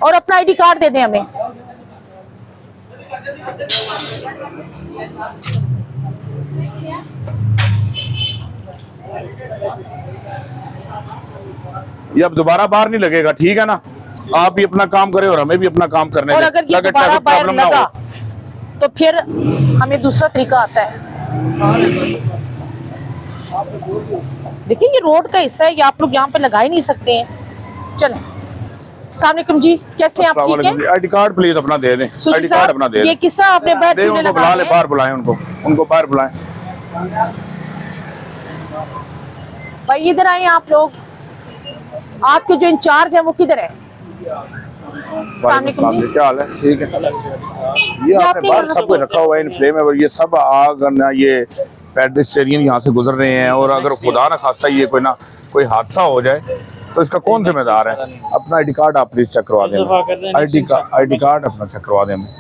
और अपना ID card दे दें हमें। ये अब दोबारा बाहर नहीं लगेगा, ठीक है ना? आप भी अपना काम करें और हमें भी अपना काम करने और दें, अगर ये ताकि दोबारा ट्रैफिक बाहर प्रॉब्लम ना लगा हो। तो फिर हमें दूसरा तरीका आता है। देखिए ये रोड का हिस्सा है, ये आप लोग यहाँ पे लगा ही नहीं सकते हैं। चलें। अस्सलाम वालेकुम जी, कैसे हैं आप? ठीक है। आईडी कार्ड प्लीज अपना दे दें, सूफी आईडी कार्ड साहब, अपना दे ये दें। किस्सा आपने बाहर दे चूल्हे उनको लगा बुला ले, लिए? बाहर बुलाएं उनको बाहर बुलाएं। भाई इधर आए आप लोग। आपके जो इंचार्ज है वो किधर है? वालेकुम जी, क्या हाल है? ठीक है। ये आपने बाहर सब कुछ रखा हुआ है इन फ्लेम में, ये सब आग ना, ये पेडेस्टेरियन यहाँ से गुजर रहे हैं, और अगर खुदा ना खास्ता ये कोई हादसा हो जाए तो इसका कौन जिम्मेदार है? अपना आईडी कार्ड आप प्लीज चेक करवा दें, आईडी कार्ड अपना चेक करवा दें।